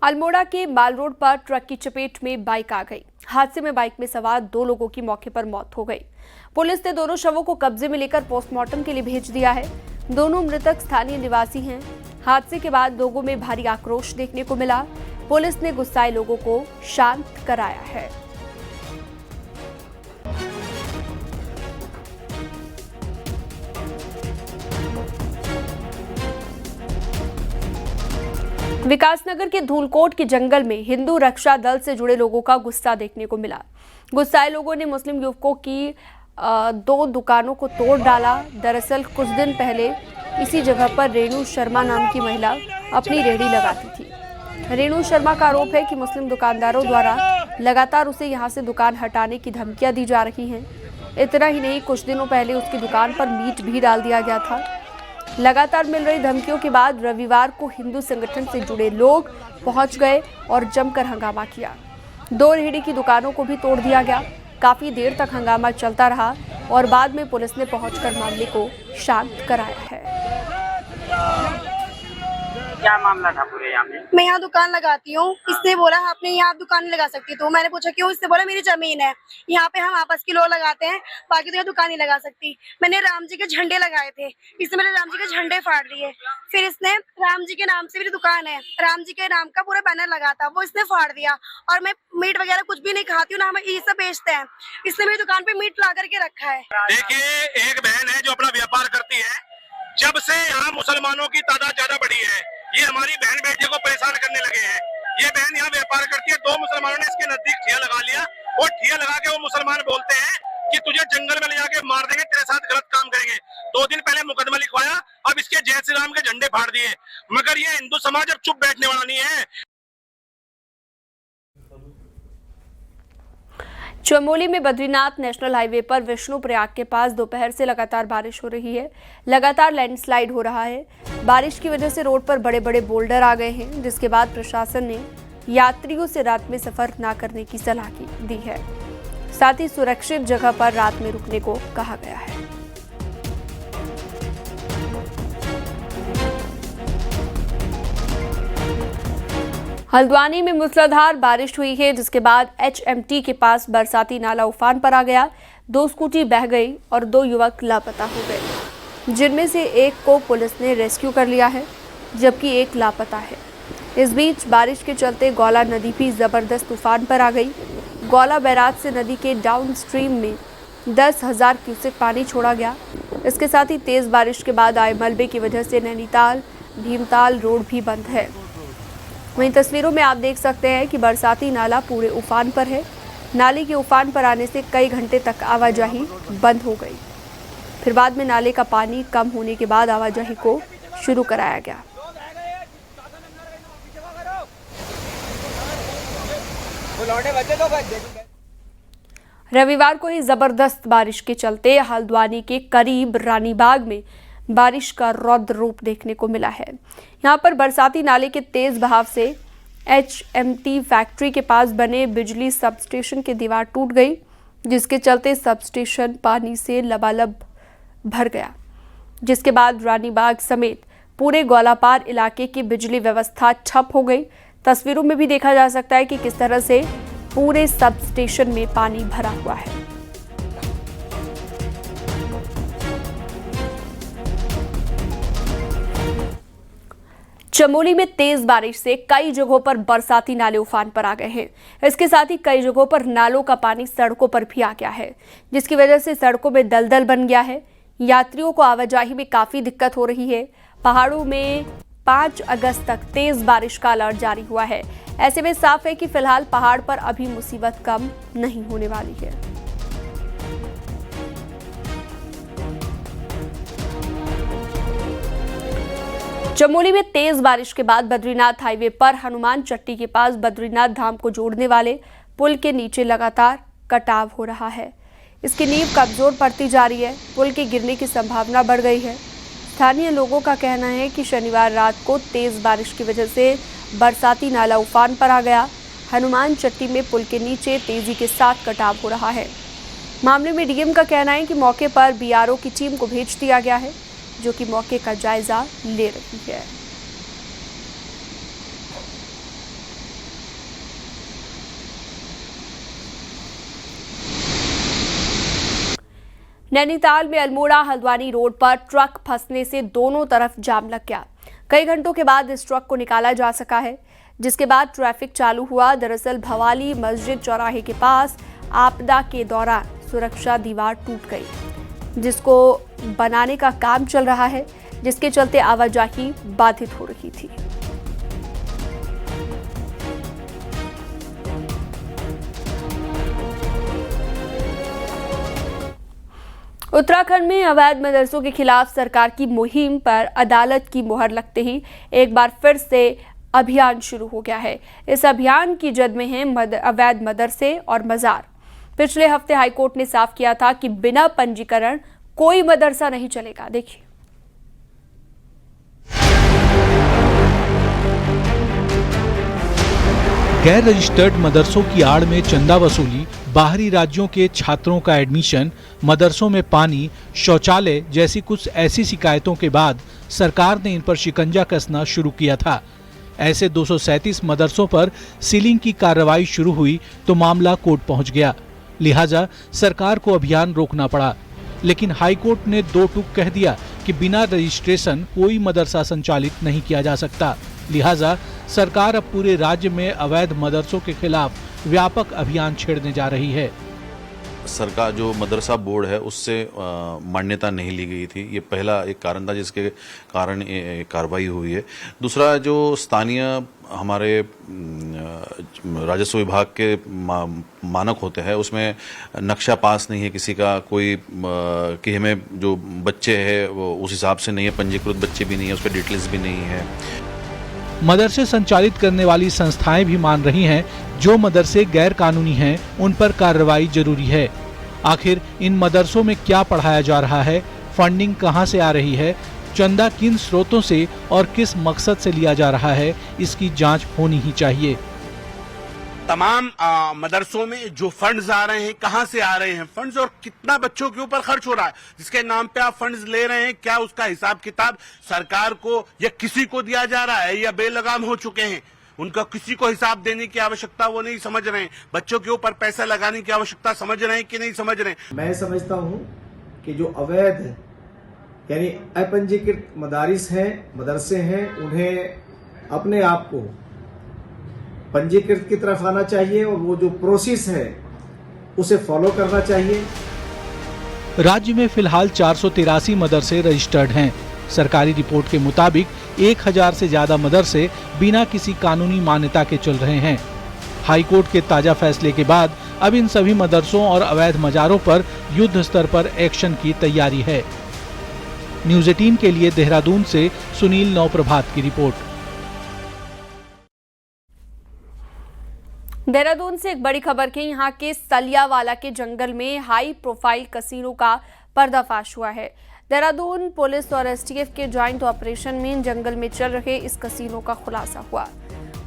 अल्मोड़ा के माल रोड पर ट्रक की चपेट में बाइक आ गई। हादसे में बाइक में सवार 2 लोगों की मौके पर मौत हो गई। पुलिस ने दोनों शवों को कब्जे में लेकर पोस्टमार्टम के लिए भेज दिया है। दोनों मृतक स्थानीय निवासी हैं। हादसे के बाद लोगों में भारी आक्रोश देखने को मिला। पुलिस ने गुस्साए लोगों को शांत कराया है। विकासनगर के धूलकोट के जंगल में हिंदू रक्षा दल से जुड़े लोगों का गुस्सा देखने को मिला। गुस्साए लोगों ने मुस्लिम युवकों की 2 दुकानों को तोड़ डाला। दरअसल कुछ दिन पहले इसी जगह पर रेणु शर्मा नाम की महिला अपनी रेहड़ी लगाती थी। रेणु शर्मा का आरोप है कि मुस्लिम दुकानदारों द्वारा लगातार उसे यहां से दुकान हटाने की धमकियां दी जा रही हैं। इतना ही नहीं, कुछ दिनों पहले उसकी दुकान पर मीट भी डाल दिया गया था। लगातार मिल रही धमकियों के बाद रविवार को हिंदू संगठन से जुड़े लोग पहुंच गए और जमकर हंगामा किया। 2 रेहड़ी की दुकानों को भी तोड़ दिया गया। काफी देर तक हंगामा चलता रहा और बाद में पुलिस ने पहुंचकर मामले को शांत कराया है। क्या मामला था पूरे यहाँ पे? मैं यहाँ दुकान लगाती हूँ। इसने बोला आपने यहाँ दुकान नहीं लगा सकती, तो मैंने पूछा क्यों? इसने बोला मेरी जमीन है, यहाँ पे हम आपस के लोग लगाते हैं, बाकी तो यहाँ दुकान नहीं लगा सकती। मैंने राम जी के झंडे लगाए थे, इसने मेरे राम जी के झंडे फाड़ दिए। फिर इसने राम जी के नाम से मेरी दुकान है, राम जी के नाम का पूरा बैनर लगा था, वो इसने फाड़ दिया। और मैं मीट वगैरह कुछ भी नहीं खाती हूँ, ना हम ये सब बेचते हैं। इसने मेरी दुकान पे मीट ला करके रखा है। देखिए, एक बहन है जो अपना व्यापार करती है। जब से यहाँ मुसलमानों की तादाद ज्यादा बढ़ी है, ये हमारी बहन बेटियों को परेशान करने लगे हैं। ये बहन यहाँ व्यापार करती है। 2 मुसलमानों ने इसके नजदीक ठिया लगा लिया और ठिया लगा के वो मुसलमान बोलते हैं कि तुझे जंगल में ले जाके मार देंगे, तेरे साथ गलत काम करेंगे। 2 दिन पहले मुकदमा लिखवाया, अब इसके जय श्री राम के झंडे फाड़ दिए। मगर ये हिंदू समाज अब चुप बैठने वाला नहीं है। चमोली में बद्रीनाथ नेशनल हाईवे पर विष्णुप्रयाग के पास दोपहर से लगातार बारिश हो रही है। लगातार लैंडस्लाइड हो रहा है। बारिश की वजह से रोड पर बड़े बड़े बोल्डर आ गए हैं, जिसके बाद प्रशासन ने यात्रियों से रात में सफर न करने की सलाह दी है। साथ ही सुरक्षित जगह पर रात में रुकने को कहा गया है। हल्द्वानी में मूसलाधार बारिश हुई है, जिसके बाद HMT के पास बरसाती नाला उफान पर आ गया। 2 स्कूटी बह गई और 2 युवक लापता हो गए, जिनमें से एक को पुलिस ने रेस्क्यू कर लिया है, जबकि एक लापता है। इस बीच बारिश के चलते गौला नदी भी जबरदस्त उफान पर आ गई। गौला बैराज से नदी के डाउन स्ट्रीम में 10,000 क्यूसेक पानी छोड़ा गया। इसके साथ ही तेज बारिश के बाद आए मलबे की वजह से नैनीताल भीमताल रोड भी बंद है। वहीं तस्वीरों में आप देख सकते हैं कि बरसाती नाला पूरे उफान पर है। नाले के उफान पर आने से कई घंटे तक आवाजाही बंद हो गई। फिर बाद में नाले का पानी कम होने के बाद आवाजाही को शुरू कराया गया। रविवार को ही जबरदस्त बारिश के चलते हल्द्वानी के करीब रानीबाग में बारिश का रौद्र रूप देखने को मिला है। यहाँ पर बरसाती नाले के तेज बहाव से HMT फैक्ट्री के पास बने बिजली सबस्टेशन की दीवार टूट गई, जिसके चलते सबस्टेशन पानी से लबालब भर गया, जिसके बाद रानीबाग समेत पूरे ग्वालापार इलाके की बिजली व्यवस्था ठप हो गई। तस्वीरों में भी देखा जा सकता है कि किस तरह से पूरे सबस्टेशन में पानी भरा हुआ है। चमोली में तेज बारिश से कई जगहों पर बरसाती नाले उफान पर आ गए हैं। इसके साथ ही कई जगहों पर नालों का पानी सड़कों पर भी आ गया है, जिसकी वजह से सड़कों में दलदल बन गया है। यात्रियों को आवाजाही में काफी दिक्कत हो रही है। पहाड़ों में 5 अगस्त तक तेज बारिश का अलर्ट जारी हुआ है। ऐसे में साफ है कि फिलहाल पहाड़ पर अभी मुसीबत कम नहीं होने वाली है। चमोली में तेज बारिश के बाद बद्रीनाथ हाईवे पर हनुमान चट्टी के पास बद्रीनाथ धाम को जोड़ने वाले पुल के नीचे लगातार कटाव हो रहा है। इसकी नींव कमजोर पड़ती जा रही है। पुल के गिरने की संभावना बढ़ गई है। स्थानीय लोगों का कहना है कि शनिवार रात को तेज बारिश की वजह से बरसाती नाला उफान पर आ गया। हनुमान चट्टी में पुल के नीचे तेजी के साथ कटाव हो रहा है। मामले में डीएम का कहना है कि मौके पर बीआरओ की टीम को भेज दिया गया है, जो कि मौके का जायजा ले रही है। नैनीताल में अल्मोड़ा हल्द्वानी रोड पर ट्रक फंसने से दोनों तरफ जाम लग गया। कई घंटों के बाद इस ट्रक को निकाला जा सका है, जिसके बाद ट्रैफिक चालू हुआ। दरअसल भवाली मस्जिद चौराहे के पास आपदा के दौरान सुरक्षा दीवार टूट गई, जिसको बनाने का काम चल रहा है, जिसके चलते आवाजाही बाधित हो रही थी। उत्तराखंड में अवैध मदरसों के खिलाफ सरकार की मुहिम पर अदालत की मुहर लगते ही एक बार फिर से अभियान शुरू हो गया है। इस अभियान की जद में हैं अवैध मदरसे और मजार। पिछले हफ्ते हाईकोर्ट ने साफ किया था कि बिना पंजीकरण कोई मदरसा नहीं चलेगा। देखिए, गैर रजिस्टर्ड मदरसों की आड़ में चंदा वसूली, बाहरी राज्यों के छात्रों का एडमिशन, मदरसों में पानी, शौचालय जैसी कुछ ऐसी शिकायतों के बाद सरकार ने इन पर शिकंजा कसना शुरू किया था। ऐसे 237 मदरसों पर सीलिंग की कार्रवाई शुरू हुई तो मामला कोर्ट पहुंच गया। लिहाजा सरकार को अभियान रोकना पड़ा, लेकिन हाईकोर्ट ने दो टूक कह दिया कि बिना रजिस्ट्रेशन कोई मदरसा संचालित नहीं किया जा सकता। लिहाजा सरकार अब पूरे राज्य में अवैध मदरसों के खिलाफ व्यापक अभियान छेड़ने जा रही है। सरकार जो मदरसा बोर्ड है उससे मान्यता नहीं ली गई थी, ये पहला एक कारण था जिसके कारण कार्रवाई हुई है। दूसरा, जो स्थानीय हमारे राजस्व विभाग के मानक होते हैं उसमें नक्शा पास नहीं है किसी का, कोई कि हमें जो बच्चे हैं वो उस हिसाब से नहीं है, पंजीकृत बच्चे भी नहीं है, उसका डिटेल्स भी नहीं है। मदरसे संचालित करने वाली संस्थाएं भी मान रही हैं जो मदरसे गैर कानूनी हैं उन पर कार्रवाई जरूरी है। आखिर इन मदरसों में क्या पढ़ाया जा रहा है, फंडिंग कहां से आ रही है, चंदा किन स्रोतों से और किस मकसद से लिया जा रहा है, इसकी जांच होनी ही चाहिए। तमाम मदरसों में जो फंड्स आ रहे हैं कहां से आ रहे हैं फंड्स और कितना बच्चों के ऊपर खर्च हो रहा है, जिसके नाम पे आप फंड्स ले रहे हैं, क्या उसका हिसाब किताब सरकार को या किसी को दिया जा रहा है या बेलगाम हो चुके हैं, उनका किसी को हिसाब देने की आवश्यकता वो नहीं समझ रहे हैं, बच्चों के ऊपर पैसा लगाने की आवश्यकता समझ रहे हैं कि नहीं समझ रहे हैं। मैं समझता हूं कि जो अवैध यानी अपंजीकृत मदारिस हैं, मदरसे हैं, उन्हें अपने आप को पंजीकृत की तरफ आना चाहिए और वो जो प्रोसेस है उसे फॉलो करना चाहिए। राज्य में फिलहाल 483 मदरसे रजिस्टर्ड हैं। सरकारी रिपोर्ट के मुताबिक 1000 से ज्यादा मदरसे बिना किसी कानूनी मान्यता के चल रहे हैं। हाईकोर्ट के ताजा फैसले के बाद अब इन सभी मदरसों और अवैध मजारों पर युद्ध स्तर पर एक्शन की तैयारी है। न्यूज़ 18 के लिए देहरादून से सुनील नौप्रभात की रिपोर्ट। देहरादून से एक बड़ी खबर के यहाँ के सलियावाला के जंगल में हाई प्रोफाइल कसीनो का पर्दाफाश हुआ है। देहरादून पुलिस और एसटीएफ के जॉइंट ऑपरेशन में जंगल में चल रहे इस कसीनो का खुलासा हुआ।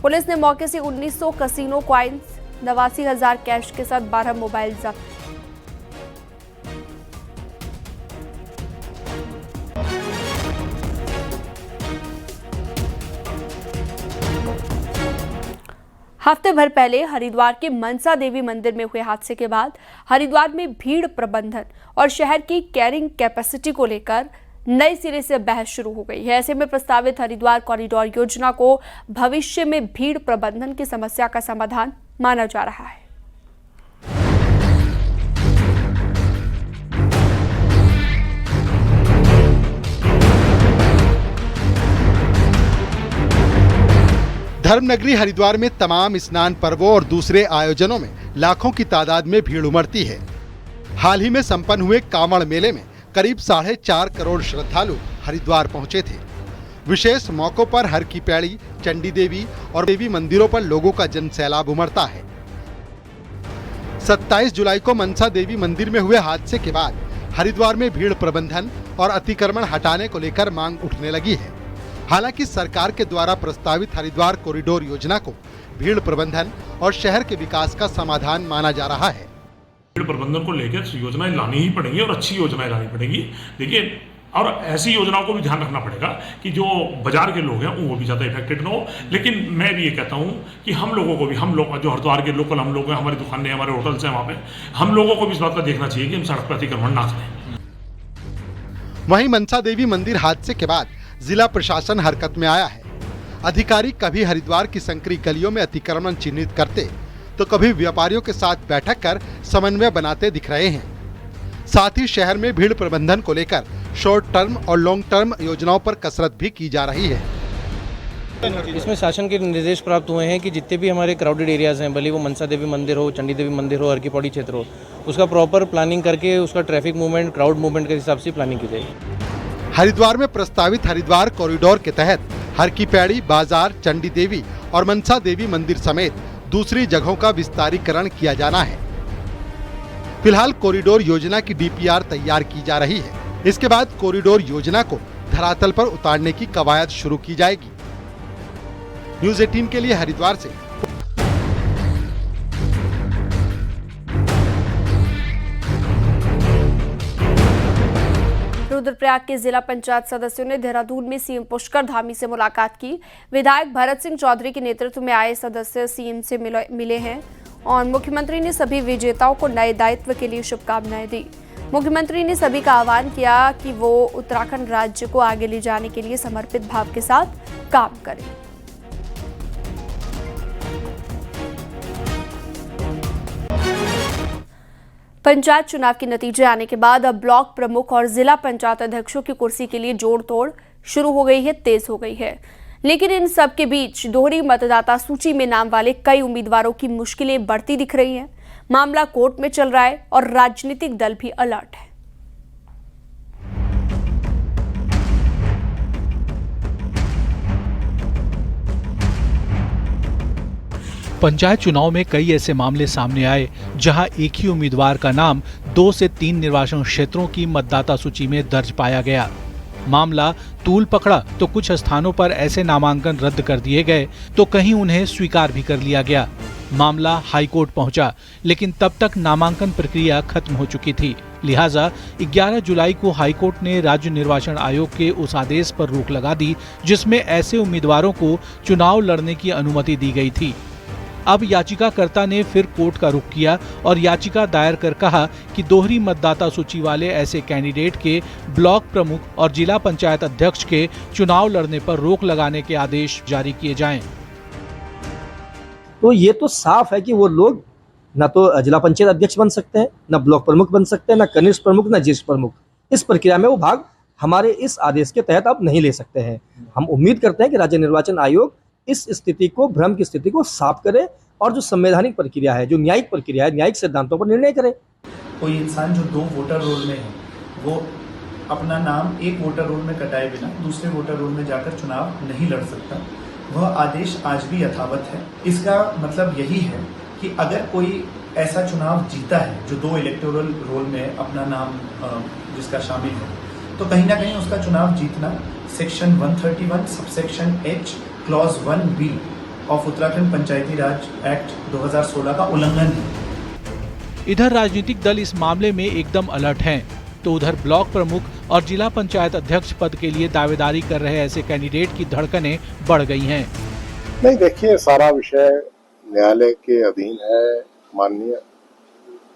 पुलिस ने मौके से 1900 कसीनो कॉइन्स, 89,000 कैश के साथ 12 मोबाइल जब्त। हफ्ते भर पहले हरिद्वार के मनसा देवी मंदिर में हुए हादसे के बाद हरिद्वार में भीड़ प्रबंधन और शहर की कैरिंग कैपेसिटी को लेकर नए सिरे से बहस शुरू हो गई है। ऐसे में प्रस्तावित हरिद्वार कॉरिडोर योजना को भविष्य में भीड़ प्रबंधन की समस्या का समाधान माना जा रहा है। धर्मनगरी हरिद्वार में तमाम स्नान पर्वों और दूसरे आयोजनों में लाखों की तादाद में भीड़ उमड़ती है। हाल ही में संपन्न हुए कांवड़ मेले में करीब 4.5 करोड़ श्रद्धालु हरिद्वार पहुंचे थे। विशेष मौकों पर हर की पैड़ी, चंडी देवी और देवी मंदिरों पर लोगों का जन सैलाब उमड़ता है। 27 जुलाई को मनसा देवी मंदिर में हुए हादसे के बाद हरिद्वार में भीड़ प्रबंधन और अतिक्रमण हटाने को लेकर मांग उठने लगी है। हालांकि सरकार के द्वारा प्रस्तावित हरिद्वार कॉरिडोर योजना को भीड़ प्रबंधन और शहर के विकास का समाधान माना जा रहा है। भीड़ प्रबंधन को लेकर योजनाएं लानी ही पड़ेंगी और अच्छी योजनाएं लानी पड़ेगी। देखिए, और ऐसी योजनाओं को भी ध्यान रखना पड़ेगा कि जो बाजार के लोग हैं वो भी ज़्यादा इफेक्टेड ना हो। लेकिन मैं भी ये कहता हूँ कि हम लोगों को भी, हम लोग जो हरिद्वार के लोकल हम लोग हैं, हमारी दुकानें, हमारे होटल्स हैं, वहाँ पे हम लोगों को भी इस बात का देखना चाहिए कि हम सड़क पर अतिक्रमण ना करें। वहीं मनसा देवी मंदिर हादसे के बाद जिला प्रशासन हरकत में आया है। अधिकारी कभी हरिद्वार की संकरी गलियों में अतिक्रमण चिन्हित करते तो कभी व्यापारियों के साथ बैठक कर समन्वय बनाते दिख रहे हैं। साथ ही शहर में भीड़ प्रबंधन को लेकर शॉर्ट टर्म और लॉन्ग टर्म योजनाओं पर कसरत भी की जा रही है। इसमें शासन के निर्देश प्राप्त हुए हैं कि जितने भी हमारे क्राउडेड एरियाज हैं, भले वो मनसा देवी मंदिर हो, चंडी देवी मंदिर हो, हर की पौड़ी क्षेत्र हो, उसका प्रॉपर प्लानिंग करके उसका ट्रैफिक मूवमेंट, क्राउड मूवमेंट के हिसाब से प्लानिंग की जाएगी। हरिद्वार में प्रस्तावित हरिद्वार कॉरिडोर के तहत हर की पैड़ी, बाजार, चंडी देवी और मनसा देवी मंदिर समेत दूसरी जगहों का विस्तारीकरण किया जाना है। फिलहाल कॉरिडोर योजना की डीपीआर तैयार की जा रही है। इसके बाद कॉरिडोर योजना को धरातल पर उतारने की कवायद शुरू की जाएगी। न्यूज़ 18 के लिए हरिद्वार से रुद्रप्रयाग के जिला पंचायत सदस्यों ने देहरादून में सीएम पुष्कर धामी से मुलाकात की। विधायक भरत सिंह चौधरी के नेतृत्व में आए सदस्य सीएम से मिले हैं और मुख्यमंत्री ने सभी विजेताओं को नए दायित्व के लिए शुभकामनाएं दी। मुख्यमंत्री ने सभी का आह्वान किया कि वो उत्तराखंड राज्य को आगे ले जाने के लिए समर्पित भाव के साथ काम करें। पंचायत चुनाव के नतीजे आने के बाद अब ब्लॉक प्रमुख और जिला पंचायत अध्यक्षों की कुर्सी के लिए जोड़ तोड़ शुरू हो गई है, तेज हो गई है। लेकिन इन सब के बीच दोहरी मतदाता सूची में नाम वाले कई उम्मीदवारों की मुश्किलें बढ़ती दिख रही हैं। मामला कोर्ट में चल रहा है और राजनीतिक दल भी अलर्ट है। पंचायत चुनाव में कई ऐसे मामले सामने आए जहां एक ही उम्मीदवार का नाम 2 से 3 निर्वाचन क्षेत्रों की मतदाता सूची में दर्ज पाया गया। मामला तूल पकड़ा तो कुछ स्थानों पर ऐसे नामांकन रद्द कर दिए गए तो कहीं उन्हें स्वीकार भी कर लिया गया। मामला हाईकोर्ट पहुंचा, लेकिन तब तक नामांकन प्रक्रिया खत्म हो चुकी थी। लिहाजा 11 जुलाई को हाईकोर्ट ने राज्य निर्वाचन आयोग के उस आदेश पर रोक लगा दी जिसमें ऐसे उम्मीदवारों को चुनाव लड़ने की अनुमति दी गई थी। अब याचिकाकर्ता ने फिर कोर्ट का रुख किया और याचिका दायर कर कहा कि दोहरी मतदाता सूची वाले ऐसे कैंडिडेट के ब्लॉक प्रमुख और जिला पंचायत अध्यक्ष के चुनाव लड़ने पर रोक लगाने के आदेश जारी किए जाएं। तो ये तो साफ है कि वो लोग न तो जिला पंचायत अध्यक्ष बन सकते हैं, न ब्लॉक प्रमुख बन सकते हैं, न कनिष्ठ प्रमुख, न ज्येष्ठ प्रमुख। इस प्रक्रिया में वो भाग हमारे इस आदेश के तहत अब नहीं ले सकते हैं। हम उम्मीद करते हैं कि राज्य निर्वाचन आयोग इस स्थिति को, भ्रम की स्थिति को साफ करे और जो संवैधानिक प्रक्रिया है, जो न्यायिक प्रक्रिया है, न्यायिक सिद्धांतों पर निर्णय करे। कोई इंसान जो 2 वोटर रोल में है वो अपना नाम एक वोटर रोल में कटाए बिना दूसरे वोटर रोल में जाकर चुनाव नहीं लड़ सकता। वह आदेश आज भी यथावत है। इसका मतलब यही है कि अगर कोई ऐसा चुनाव जीता है जो 2 इलेक्टोरल रोल में अपना नाम जिसका शामिल है, तो कहीं ना कहीं उसका चुनाव जीतना section 131 subsection H clause 1B of Uttarakhand Panchayati Raj act 2016 का उल्लंघन है। इधर राजनीतिक दल इस मामले में एकदम अलर्ट हैं, तो उधर ब्लॉक प्रमुख और जिला पंचायत अध्यक्ष पद के लिए दावेदारी कर रहे ऐसे कैंडिडेट की धड़कनें बढ़ गई हैं। नहीं, देखिए, सारा विषय न्यायालय के अधीन है, माननीय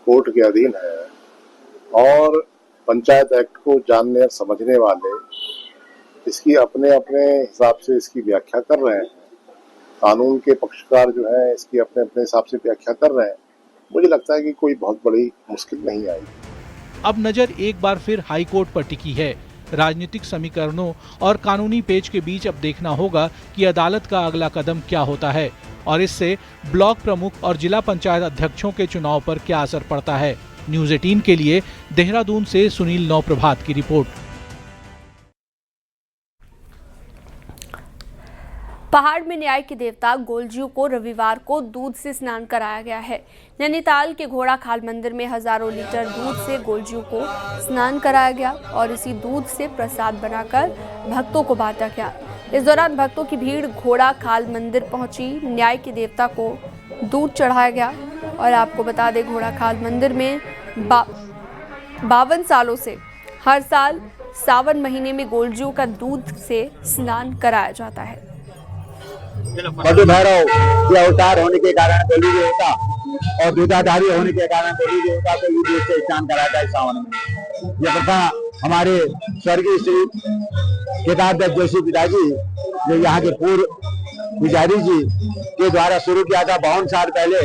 कोर्ट के अधीन है और पंचायत एक्ट को जानने और समझने वाले इसकी अपने अपने हिसाब से इसकी व्याख्या कर रहे हैं। कानून के पक्षकार जो है इसकी अपने अपने हिसाब से व्याख्या कर रहे हैं। मुझे लगता है कि कोई बहुत बड़ी मुश्किल नहीं आई। अब नजर एक बार फिर हाई कोर्ट पर टिकी है। राजनीतिक समीकरणों और कानूनी पेच के बीच अब देखना होगा कि अदालत का अगला कदम क्या होता है और इससे ब्लॉक प्रमुख और जिला पंचायत अध्यक्षों के चुनाव पर क्या असर पड़ता है। न्यूज़ 18 के लिए देहरादून से सुनील नौप्रभात की रिपोर्ट। पहाड़ में न्याय के देवता गोलजू को रविवार को दूध से स्नान कराया गया है। नैनीताल के घोड़ा खाल मंदिर में हजारों लीटर दूध से गोलजू को स्नान कराया गया और इसी दूध से प्रसाद बनाकर भक्तों को बांटा गया। इस दौरान भक्तों की भीड़ घोड़ा खाल मंदिर पहुंची। न्याय के देवता को दूध चढ़ाया गया और आपको बता दें, घोड़ा खाल मंदिर में 52 सालों से हर साल सावन महीने में गोलजू का दूध से स्नान कराया जाता है। मधु भैरव के अवतार होने के कारण गोलू देवता और दूधाधारी होने के कारण गोलू देवता को दूध से स्नान कराया जाए सावन में। यह प्रथा हमारे स्वर्गीय श्री केदारदत्त जोशी पिताजी, जो यहाँ के पूर्व पुजारी जी के द्वारा शुरू किया था 52 साल पहले।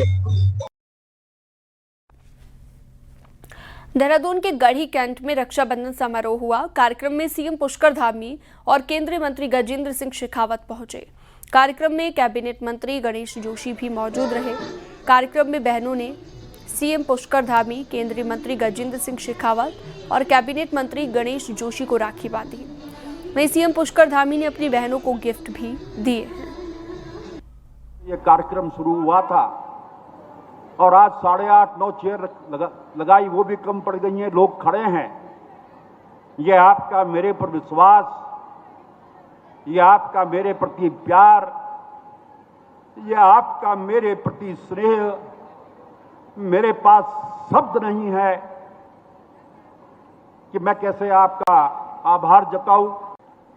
देहरादून के गढ़ी कैंट में रक्षाबंधन समारोह हुआ। कार्यक्रम में सीएम पुष्कर धामी और केंद्रीय मंत्री गजेंद्र सिंह शेखावत पहुंचे। कार्यक्रम में कैबिनेट मंत्री गणेश जोशी भी मौजूद रहे। कार्यक्रम में बहनों ने सीएम पुष्कर धामी, केंद्रीय मंत्री गजेंद्र सिंह शेखावत और कैबिनेट मंत्री गणेश जोशी को राखी बांधी। वहीं सीएम पुष्कर धामी ने अपनी बहनों को गिफ्ट भी दिए हैं। ये कार्यक्रम शुरू हुआ था और आज 8.5-9 चेयर लगाई, वो भी कम पड़ गई हैं, लोग खड़े हैं। ये आपका मेरे पर विश्वास, ये आपका मेरे प्रति प्यार, ये आपका मेरे प्रति स्नेह, मेरे पास शब्द नहीं है कि मैं कैसे आपका आभार जताऊं।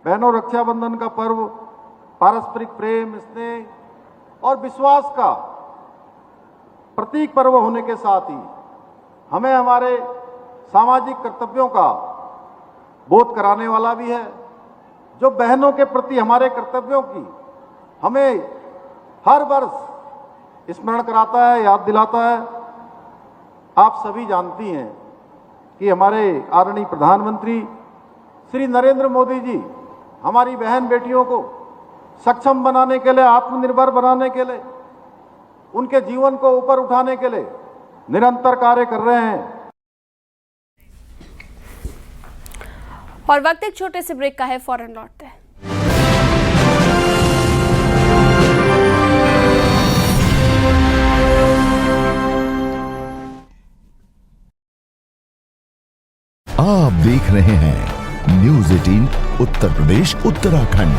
बहनों, रक्षाबंधन का पर्व पारस्परिक प्रेम, स्नेह और विश्वास का प्रतीक पर्व होने के साथ ही हमें हमारे सामाजिक कर्तव्यों का बोध कराने वाला भी है, जो बहनों के प्रति हमारे कर्तव्यों की हमें हर वर्ष स्मरण कराता है, याद दिलाता है। आप सभी जानती हैं कि हमारे आदरणीय प्रधानमंत्री श्री नरेंद्र मोदी जी हमारी बहन बेटियों को सक्षम बनाने के लिए, आत्मनिर्भर बनाने के लिए, उनके जीवन को ऊपर उठाने के लिए निरंतर कार्य कर रहे हैं। और वक्त एक छोटे से ब्रेक का है, फौरन लौटते हैं। आप देख रहे हैं न्यूज़ 18 उत्तर प्रदेश उत्तराखंड।